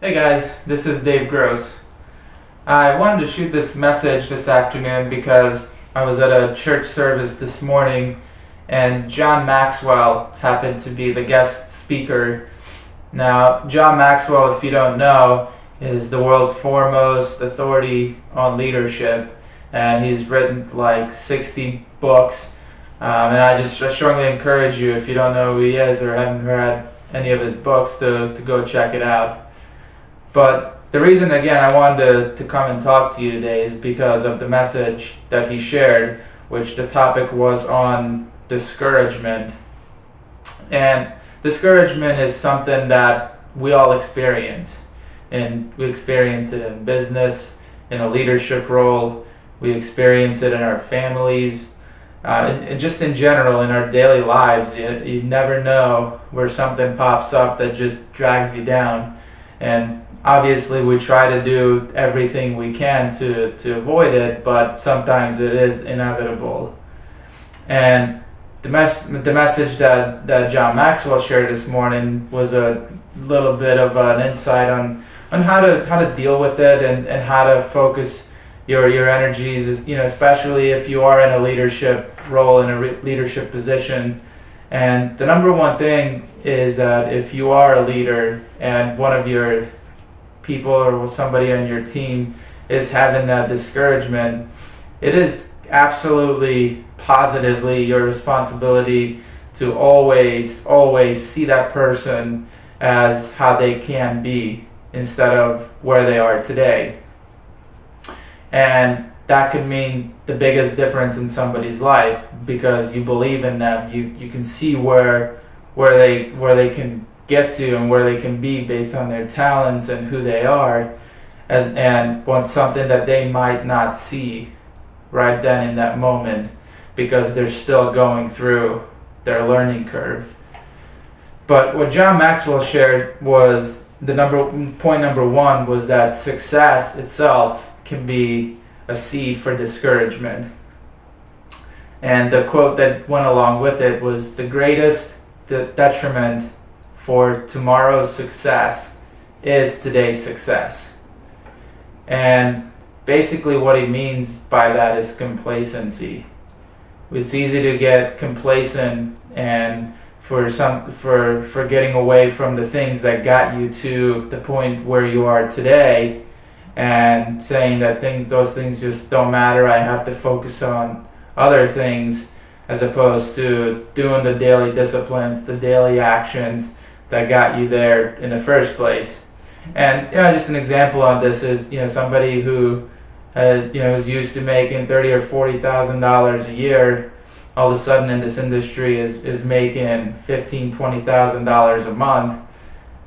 Hey guys, this is Dave Gross. I wanted to shoot this message this afternoon because I was at a church service this morning and John Maxwell happened to be the guest speaker. Now, John Maxwell, if you don't know, is the world's foremost authority on leadership, and he's written like 60 books. And I strongly encourage you, if you don't know who he is or haven't read any of his books, to go check it out. But the reason, again, I wanted to come and talk to you today is because of the message that he shared, which the topic was on discouragement. And discouragement is something that we all experience. And we experience it in business, in a leadership role. We experience it in our families. And just in general, in our daily lives, you never know where something pops up that just drags you down. And obviously, we try to do everything we can to avoid it, but sometimes it is inevitable. And the message that John Maxwell shared this morning was a little bit of an insight on how to deal with it and how to focus your energies, especially if you are in a leadership role, in a leadership position. And the number one thing is that if you are a leader and one of your people or somebody on your team is having that discouragement, it is absolutely positively your responsibility to always see that person as how they can be instead of where they are today. And that could mean the biggest difference in somebody's life because you believe in them. You can see where they can get to and where they can be based on their talents and who they are, and want something that they might not see right then in that moment because they're still going through their learning curve. But what John Maxwell shared was point number one was that success itself can be a seed for discouragement. And the quote that went along with it was, the greatest detriment for tomorrow's success is today's success. And basically what he means by that is complacency. It's easy to get complacent and for getting away from the things that got you to the point where you are today, and saying that those things just don't matter, I have to focus on other things, as opposed to doing the daily disciplines, the daily actions that got you there in the first place. And just an example on this is somebody who is used to making $30,000 or $40,000 a year, all of a sudden in this industry is making $15,000, $20,000 a month.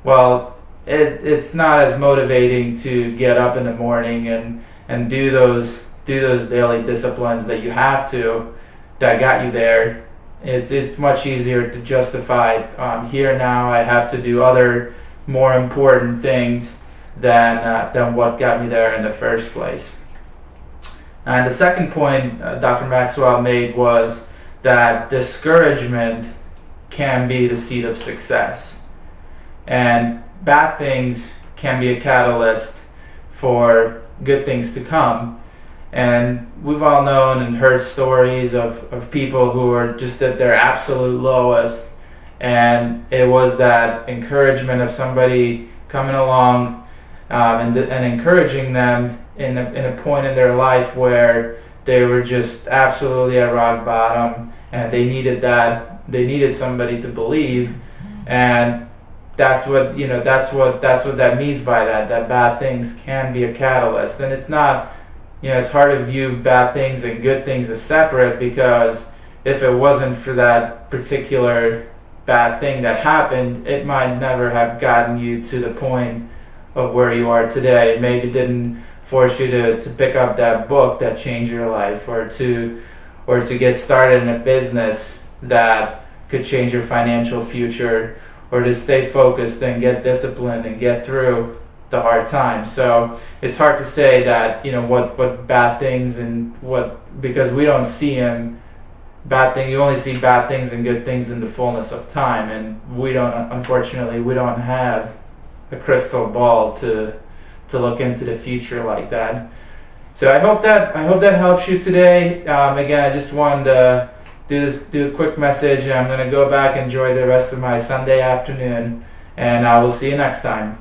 Well, it's not as motivating to get up in the morning and do those daily disciplines that you have to, that got you there. It's much easier to justify here now I have to do other more important things than what got me there in the first place. And the second point Dr. Maxwell made was that discouragement can be the seed of success. And bad things can be a catalyst for good things to come. And we've all known and heard stories of people who are just at their absolute lowest, and it was that encouragement of somebody coming along and encouraging them in a point in their life where they were just absolutely at rock bottom, and they needed somebody to believe. And that's what that means by that bad things can be a catalyst. And it's not, it's hard to view bad things and good things as separate, because if it wasn't for that particular bad thing that happened, it might never have gotten you to the point of where you are today. It maybe didn't force you to pick up that book that changed your life, or to get started in a business that could change your financial future, or to stay focused and get disciplined and get through the hard times. So it's hard to say that what bad things and because we don't see them. You only see bad things and good things in the fullness of time, and unfortunately we don't have a crystal ball to look into the future like that. So I hope that helps you today. Again, I just wanted to do a quick message. I'm going to go back and enjoy the rest of my Sunday afternoon, and I will see you next time.